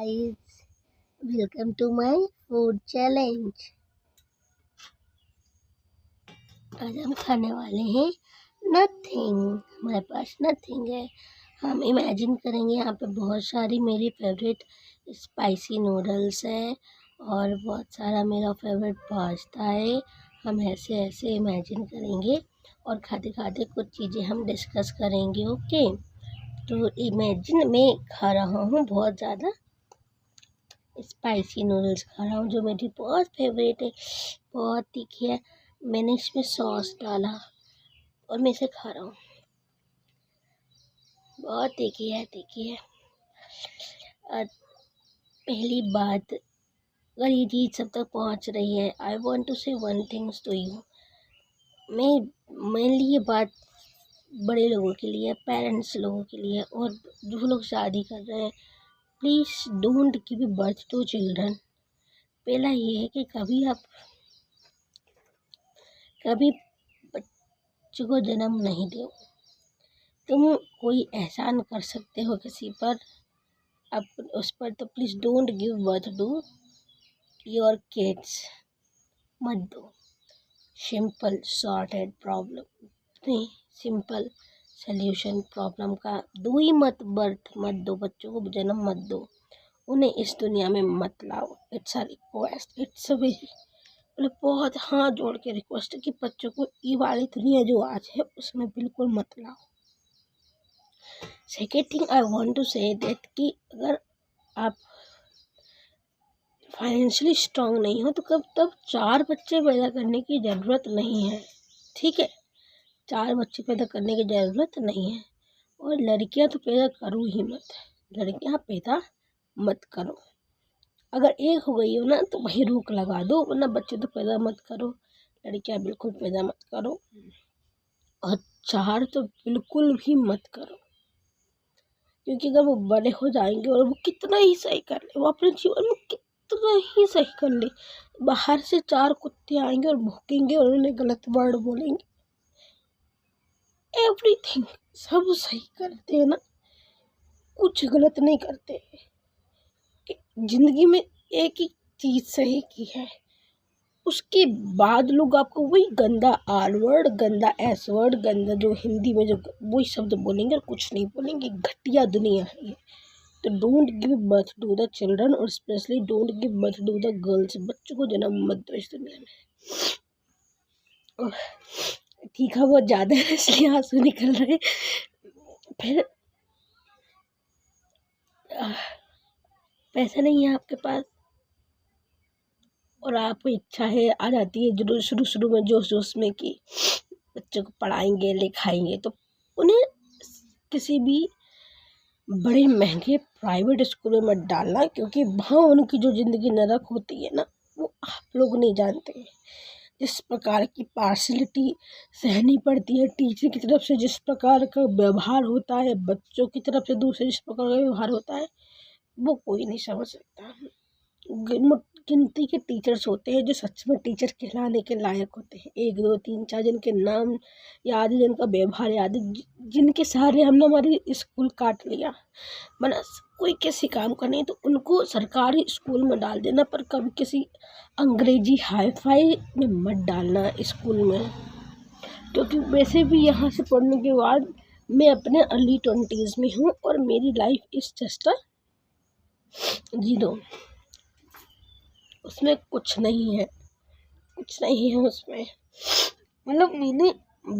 guys, welcome to my food challenge। आज हम खाने वाले हैं नथिंग। हमारे पास नथिंग है। हम इमेजिन करेंगे यहाँ पे बहुत सारी मेरी फेवरेट स्पाइसी नूडल्स है और बहुत सारा मेरा फेवरेट पास्ता है। हम ऐसे ऐसे इमेजिन करेंगे और खाते खाते कुछ चीज़ें हम डिस्कस करेंगे। ओके, तो इमेजिन मैं खा रहा हूँ बहुत ज़्यादा स्पाइसी नूडल्स खा रहा हूँ जो मेरी बहुत फेवरेट है, बहुत तीखी है। मैंने इसमें सॉस डाला और मैं इसे खा रहा हूँ। बहुत तीखी है। और पहली बात, अगर ये चीज़ सब तक पहुँच रही है, आई वॉन्ट टू से वन थिंग्स टू यू। मैं मेनली ये बात बड़े लोगों के लिए, पेरेंट्स लोगों के लिए और जो लोग शादी कर रहे हैं, please don't give birth to children. पहला ये है कि कभी बच्चों को जन्म नहीं दो। तुम कोई एहसान कर सकते हो किसी पर, अब उस पर तो please don't give birth to your kids. मत दो। सिंपल सॉर्टेड प्रॉब्लम, नहीं सिंपल सल्यूशन प्रॉब्लम का। दो ही मत, बर्थ मत दो, बच्चों को जन्म मत दो, उन्हें इस दुनिया में मत लाओ। It's a request, it's a very मतलब बहुत हाथ जोड़ के रिक्वेस्ट है कि बच्चों को ये वाली दुनिया जो आज है उसमें बिल्कुल मत लाओ। Second thing I want to say that कि अगर आप फाइनेंशियली स्ट्रांग नहीं हो तो तब 4 बच्चे पैदा करने की ज़रूरत नहीं है। ठीक है, 4 बच्चे पैदा करने की ज़रूरत नहीं है। और लड़कियां तो पैदा करो ही मत, लड़कियां पैदा मत करो। अगर एक हो गई हो ना तो वही रोक लगा दो, वरना बच्चे तो पैदा मत करो, लड़कियां बिल्कुल पैदा मत करो। और 4 तो बिल्कुल भी मत करो, क्योंकि अगर वो बड़े हो जाएंगे और वो कितना ही सही कर ले, वो अपने जीवन में कितना ही सही कर ले, बाहर से 4 कुत्ते आएंगे और भौंकेंगे और उन्हें गलत वर्ड बोलेंगे। एवरीथिंग सब सही करते हैं ना, कुछ गलत नहीं करते। जिंदगी में एक ही चीज सही की है, उसके बाद लोग आपको वही गंदा आर वर्ड, गंदा एस वर्ड, गंदा जो हिंदी में जो वही शब्द बोलेंगे और कुछ नहीं बोलेंगे। घटिया दुनिया है ये। तो don't give birth to the children और specially don't give birth to the girls. बच्चों को जन्म मत दो इस दुनिया में। तीखा बहुत ज़्यादा है इसलिए आंसू निकल रहे। फिर पैसा नहीं है आपके पास और आपको इच्छा है, आ जाती है जरूर शुरू में जोश में कि बच्चों को पढ़ाएंगे लिखाएंगे, तो उन्हें किसी भी बड़े महंगे प्राइवेट स्कूल में मत डालना, क्योंकि वहाँ उनकी जो ज़िंदगी नरक होती है ना, वो आप लोग नहीं जानते हैं। जिस प्रकार की पार्शलिटी सहनी पड़ती है टीचर की तरफ से, जिस प्रकार का व्यवहार होता है बच्चों की तरफ से, दूसरे जिस प्रकार का व्यवहार होता है, वो कोई नहीं समझ सकता। गिनती के टीचर्स होते हैं जो सच में टीचर कहलाने के लायक होते हैं। 1 2 3 4 जिनके नाम याद है, जिनका व्यवहार याद है, जिनके सहारे हमने हमारी स्कूल काट लिया। मना कोई किसी काम का नहीं तो उनको सरकारी स्कूल में डाल देना, पर कभी किसी अंग्रेजी हाईफाई में मत डालना स्कूल में। क्योंकि वैसे भी यहाँ से पढ़ने के बाद मैं अपने अर्ली 20s में हूँ और मेरी लाइफ इज जस्ट अ 0। उसमें कुछ नहीं है उसमें। मतलब मैंने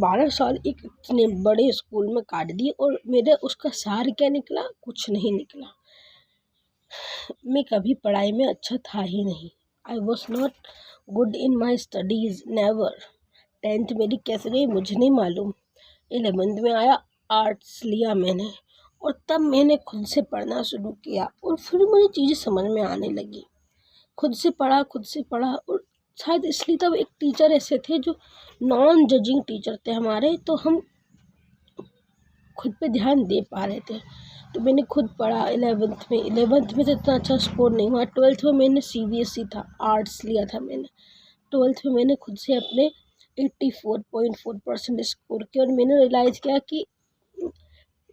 12 साल एक इतने बड़े स्कूल में काट दिए और मेरा उसका सार क्या निकला? कुछ नहीं निकला। मैं कभी पढ़ाई में अच्छा था ही नहीं। I was not good in my studies, never. 10th मेरी कैसे गई मुझे नहीं मालूम। 11th में आया, आर्ट्स लिया मैंने और तब मैंने खुद से पढ़ना शुरू किया और फिर मुझे चीज़ें समझ में आने लगी। खुद से पढ़ा और शायद इसलिए तब एक टीचर ऐसे थे जो नॉन जजिंग टीचर थे हमारे, तो हम खुद पे ध्यान दे पा रहे थे। तो मैंने खुद पढ़ा 11th में तो इतना अच्छा स्कोर नहीं हुआ। 12th में मैंने CBSE था, आर्ट्स लिया था मैंने। 12th में मैंने खुद से अपने 84.4% स्कोर किया और मैंने रियलाइज़ किया कि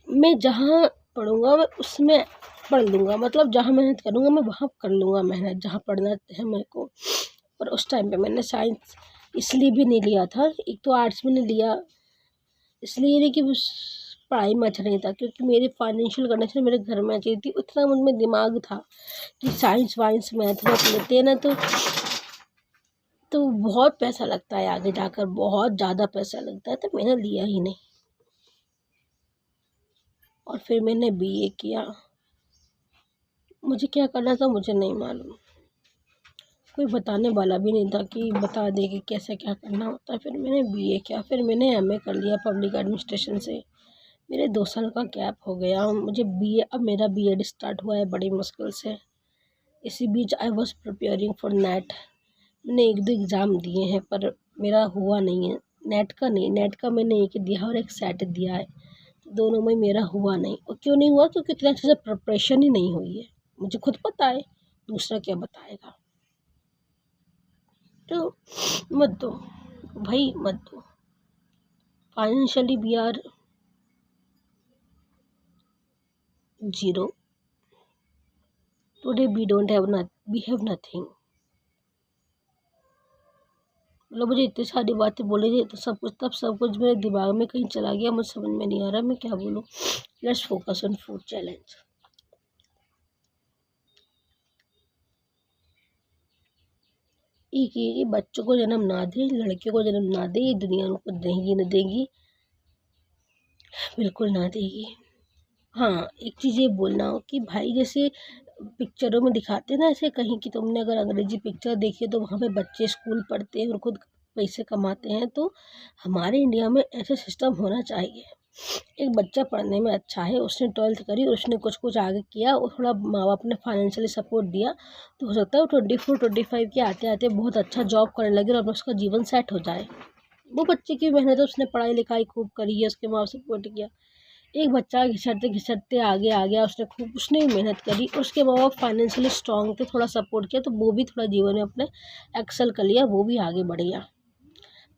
मैं जहाँ पढ़ूँगा उसमें पढ़ लूँगा, मतलब जहाँ मेहनत करूँगा मैं वहाँ कर लूँगा मेहनत, जहाँ पढ़ना है मेरे को। पर उस टाइम पे मैंने साइंस इसलिए भी नहीं लिया था, एक तो आर्ट्स मैंने लिया इसलिए नहीं कि उस पढ़ाई में अच्छा नहीं था, क्योंकि मेरी फाइनेंशियल कंडीशन मेरे घर में अच्छी थी, उतना मुझ में दिमाग था कि साइंस वाइंस मैथ वैथ लेते हैं ना तो बहुत पैसा लगता है आगे जाकर, बहुत ज़्यादा पैसा लगता है, तो मैंने लिया ही नहीं। और फिर मैंने बीए किया। मुझे क्या करना था मुझे नहीं मालूम, कोई बताने वाला भी नहीं था कि बता दे कि कैसे क्या करना होता है। फिर मैंने बीए किया, फिर मैंने एमए कर लिया पब्लिक एडमिनिस्ट्रेशन से। मेरे 2 साल का गैप हो गया, मुझे बीए, अब मेरा बीएड स्टार्ट हुआ है बड़ी मुश्किल से। इसी बीच I was preparing for NET. मैंने 1-2 एग्ज़ाम दिए हैं पर मेरा हुआ नहीं है। नेट का नहीं, नेट का मैंने एक दिया और एक सेट दिया है, तो दोनों में मेरा हुआ नहीं। और क्यों नहीं हुआ? क्योंकि इतने अच्छे से प्रिपरेशन ही नहीं हुई है। मुझे खुद पता है, दूसरा क्या बताएगा। तो मत दो भाई, मत दो। Financially we are zero. Today we don't have we have nothing. मतलब मुझे इतनी सारी बातें बोली थी तो सब कुछ मेरे दिमाग में कहीं चला गया, मुझे समझ में नहीं आ रहा मैं क्या बोलूँ। Let's focus on food challenge. एक ये बच्चों को जन्म ना दे, लड़कियों को जन्म ना दे, ये दुनिया उनको देगी न देगी, बिल्कुल ना देगी। हाँ, एक चीज़ ये बोलना हो कि भाई जैसे पिक्चरों में दिखाते हैं ना, ऐसे कहीं की तुमने अगर अंग्रेजी पिक्चर देखी है तो वहाँ पे बच्चे स्कूल पढ़ते हैं और खुद पैसे कमाते हैं, तो हमारे इंडिया में ऐसा सिस्टम होना चाहिए। एक बच्चा पढ़ने में अच्छा है, उसने 12th करी और उसने कुछ कुछ आगे किया और थोड़ा माँ बाप ने फाइनेंशियली सपोर्ट दिया, तो हो सकता है वो 24-25 के आते आते बहुत अच्छा जॉब करने लगे और उसका जीवन सेट हो जाए। वो बच्चे की मेहनत है, उसने पढ़ाई लिखाई खूब करी है, उसके माँ बाप सपोर्ट किया। एक बच्चा घिसटते घिसटते आगे आ गया, उसने भी मेहनत करी, उसके माँ बाप फाइनेंशियली स्ट्रॉन्ग थे, थोड़ा सपोर्ट किया, तो वो भी थोड़ा जीवन में अपने एक्सेल कर लिया, वो भी आगे बढ़ गया।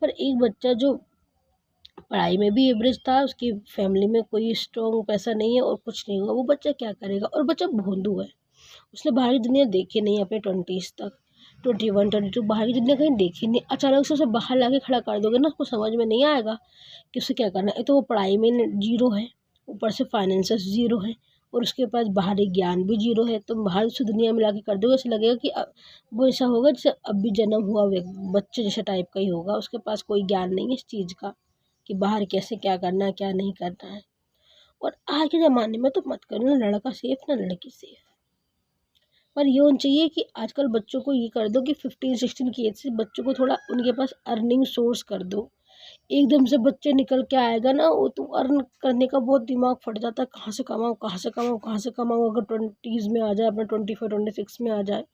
पर एक बच्चा जो पढ़ाई में भी एवरेज था, उसकी फैमिली में कोई स्ट्रॉन्ग पैसा नहीं है और कुछ नहीं हुआ, वो बच्चा क्या करेगा? और बच्चा भोंदू है, उसने बाहरी दुनिया देखी नहीं अपने 20s तक, 21-22 बाहर की दुनिया कहीं देखी नहीं। अचानक से उसे बाहर लाके खड़ा कर दोगे ना, उसको समझ में नहीं आएगा कि उसे क्या करना है। तो वो पढ़ाई में जीरो है, ऊपर से फाइनेंसेस जीरो है और उसके पास बाहरी ज्ञान भी जीरो है, तो बाहर से दुनिया में लाके कर दोगे, ऐसा लगेगा कि वो ऐसा होगा जैसे अभी जन्म हुआ बच्चे जैसे टाइप का ही होगा, उसके पास कोई ज्ञान नहीं है इस चीज़ का कि बाहर कैसे क्या करना है क्या नहीं करना है। और आज के ज़माने में तो मत करो, ना लड़का सेफ ना लड़की सेफ। पर ये होना चाहिए कि आजकल बच्चों को ये कर दो कि 15-16 की एज से बच्चों को थोड़ा उनके पास अर्निंग सोर्स कर दो। एकदम से बच्चे निकल के आएगा ना, वो तो अर्न करने का बहुत दिमाग फट जाता है, कहाँ से कमाऊँ कहाँ से कमाऊँ कहाँ से कमाऊँ। अगर 20s में आ जाए, अपना 25-26 में आ जाए,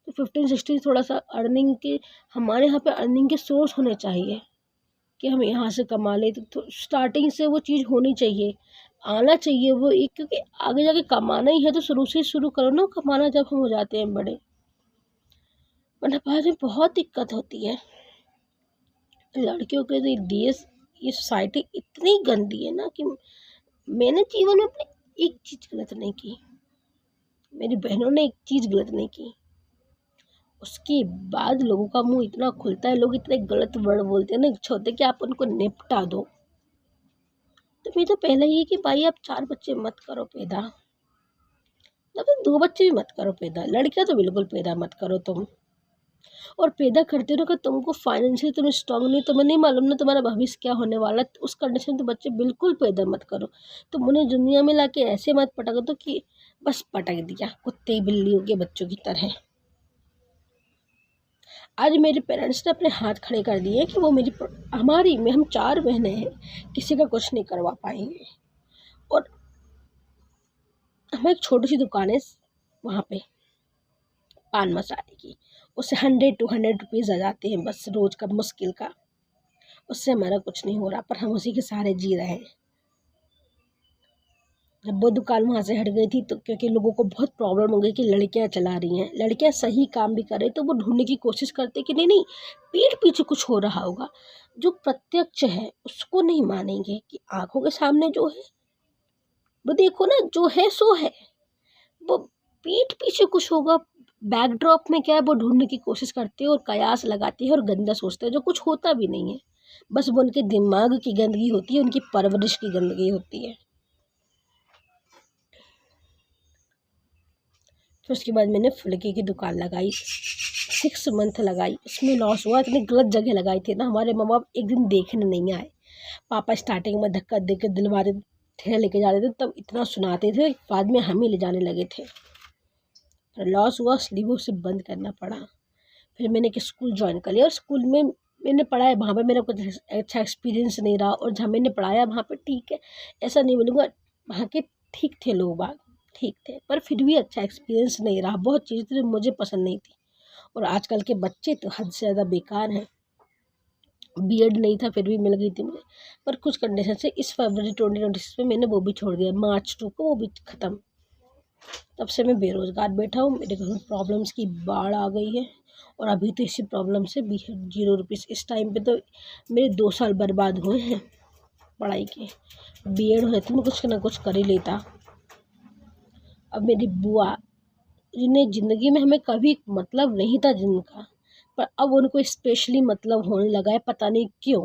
तो 15-16 थोड़ा सा अर्निंग के, हमारे यहाँ पे अर्निंग के सोर्स होने चाहिए कि हम यहाँ से कमा ले, तो स्टार्टिंग से वो चीज़ होनी चाहिए, आना चाहिए वो एक, क्योंकि आगे जाके कमाना ही है तो शुरू से शुरू करो ना कमाना, जब हम हो जाते हैं बड़े, वरना बाद में बहुत दिक्कत होती है। लड़कियों के देश, ये सोसाइटी इतनी गंदी है ना कि मैंने जीवन में अपनी एक चीज़ गलत नहीं की, मेरी बहनों ने एक चीज़ गलत नहीं की, उसके बाद लोगों का मुंह इतना खुलता है, लोग इतने गलत वर्ड बोलते हैं ना, इच्छा होती है कि आप उनको निपटा दो। तो मैं तो पहले ये कि भाई आप 4 बच्चे मत करो पैदा, मतलब 2 बच्चे भी मत करो पैदा, लड़कियां तो बिल्कुल पैदा मत करो तुम। और पैदा करते रहो कि तुमको फाइनेंशियली तुम स्ट्रांग नहीं, तुम्हें नहीं मालूम ना तुम्हारा भविष्य क्या होने वाला है, तो उस कंडीशन में तो बच्चे बिल्कुल पैदा मत करो। तुम उन्हें दुनिया में लाके ऐसे मत पटक दो कि बस पटक दिया कुत्ते बिल्लियों के बच्चों की तरह। आज मेरे पेरेंट्स ने अपने हाथ खड़े कर दिए कि वो हमारी में हम 4 बहनें हैं, किसी का कुछ नहीं करवा पाएंगे। और हमें एक छोटी सी दुकान है वहाँ पे पान मसाले की, उससे 100-200 रुपीज़ आ जाते हैं बस रोज़ का मुश्किल का, उससे हमारा कुछ नहीं हो रहा, पर हम उसी के सहारे जी रहे हैं। जब वो दुकान वहाँ से हट गई थी तो क्योंकि लोगों को बहुत प्रॉब्लम हो गई कि लड़कियाँ चला रही हैं, लड़कियाँ सही काम भी कर रही, तो वो ढूंढने की कोशिश करते कि नहीं नहीं पीठ पीछे कुछ हो रहा होगा। जो प्रत्यक्ष है उसको नहीं मानेंगे कि आंखों के सामने जो है वो देखो ना, जो है सो है। वो पीठ पीछे कुछ होगा, बैकड्रॉप में क्या है वो ढूंढने की कोशिश करते हैं और कयास लगाते हैं और गंदा सोचते हैं, जो कुछ होता भी नहीं है। बस वो उनके दिमाग की गंदगी होती है, उनकी परवरिश की गंदगी होती है। फिर उसके बाद मैंने फुलके की दुकान लगाई, 6 मंथ लगाई, उसमें लॉस हुआ। इतनी गलत जगह लगाई थी ना, हमारे माँ बाप एक दिन देखने नहीं आए। पापा स्टार्टिंग में धक्का दे के दिलवाते, ठेला लेके जाते थे, तब इतना सुनाते थे, बाद में हम ही ले जाने लगे थे। लॉस हुआ, इसलिए वो उसे बंद करना पड़ा। फिर मैंने एक स्कूल ज्वाइन कर लिया और स्कूल में मैंने पढ़ाया, वहाँ पे मेरा कुछ अच्छा एक्सपीरियंस नहीं रहा, और जहाँ मैंने पढ़ाया वहाँ पे ठीक है, ऐसा नहीं बोलूँगा, वहाँ के ठीक थे लोग बाग, ठीक थे, पर फिर भी अच्छा एक्सपीरियंस नहीं रहा। बहुत चीज़ें थी जो मुझे पसंद नहीं थी, और आजकल के बच्चे तो हद से ज़्यादा बेकार हैं। बीएड नहीं था फिर भी मिल गई थी मुझे, पर कुछ कंडीशन से इस फरवरी 2026 में मैंने वो भी छोड़ दिया, मार्च 2 को वो भी ख़त्म। तब से मैं बेरोज़गार बैठा हूँ, मेरे घर में प्रॉब्लम्स की बाढ़ आ गई है, और अभी तो इसी प्रॉब्लम से भी 0 रुपीज़। इस टाइम पे तो मेरे 2 साल बर्बाद हुए हैं पढ़ाई के। बीएड होते तो मैं कुछ ना कुछ कर ही लेता। अब मेरी बुआ, जिन्हें ज़िंदगी में हमें कभी मतलब नहीं था जिनका, पर अब उनको स्पेशली मतलब होने लगा है, पता नहीं क्यों।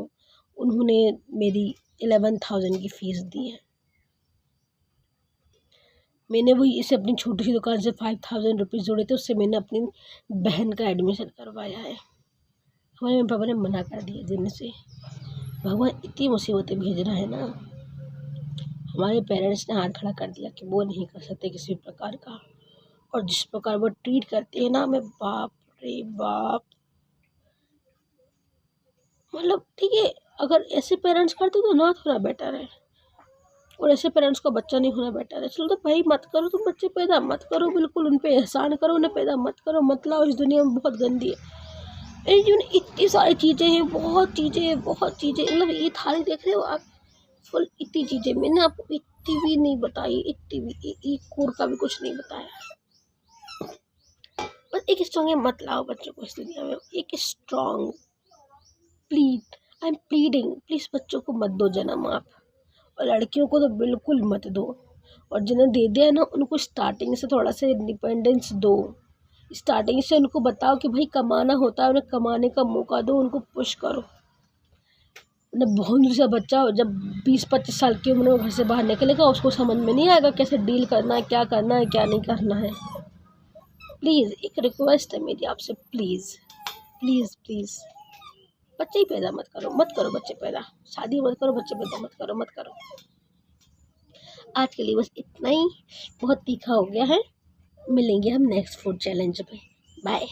उन्होंने मेरी 11,000 की फ़ीस दी है। मैंने वही इसे अपनी छोटी सी दुकान से 5,000 रुपीज़ जोड़े थे, उससे मैंने अपनी बहन का एडमिशन करवाया है। हमारे मम्मी पापा ने मना कर दिया देने से। भगवान इतनी मुसीबतें भेज रहा है ना, हमारे पेरेंट्स ने हाथ खड़ा कर दिया कि वो नहीं कर सकते किसी भी प्रकार का। और जिस प्रकार वो ट्रीट करते हैं ना, मैं बाप रे बाप, मतलब ठीक है, अगर ऐसे पेरेंट्स करते तो ना थोड़ा बेटर है, और ऐसे पेरेंट्स को बच्चा नहीं होना बेटर है। चलो तो भाई मत करो, तुम बच्चे पैदा मत करो, बिल्कुल उन पे एहसान करो, उन्हें पैदा मत करो, मत लाओ, इस दुनिया में बहुत गंदी है। इतनी सारी चीज़ें हैं, बहुत चीज़ें हैं, बहुत चीज़ें, मतलब ये थाली देख रहे हो आप, फुल इतनी चीज़ें। मैंने आपको इतनी भी नहीं बताई, इतनी भी एक कोर का भी कुछ नहीं बताया। बस एक स्ट्रॉन्ग मत लाओ बच्चों को इस दुनिया में, एक strong plead, I am pleading, please बच्चों को मत दो जन्म आप, और लड़कियों को तो बिल्कुल मत दो। और जिन्हें दे दिया है ना, उनको स्टार्टिंग से थोड़ा सा इंडिपेंडेंस दो। स्टार्टिंग से उनको बताओ कि भाई कमाना होता है, उन्हें कमाने का मौका दो, उनको पुश करो। उन्हें बहुत सा बच्चा जब 20-25 साल की उम्र में घर से बाहर निकलेगा, उसको समझ में नहीं आएगा कैसे डील करना है, क्या करना है, क्या नहीं करना है। प्लीज़ एक रिक्वेस्ट है मेरी आपसे, प्लीज़ प्लीज़ प्लीज़, बच्चे ही पैदा मत करो, मत करो बच्चे पैदा, शादी मत करो, बच्चे पैदा मत करो, मत करो। आज के लिए बस इतना ही, बहुत तीखा हो गया है। मिलेंगे हम नेक्स्ट फूड चैलेंज पे। बाय।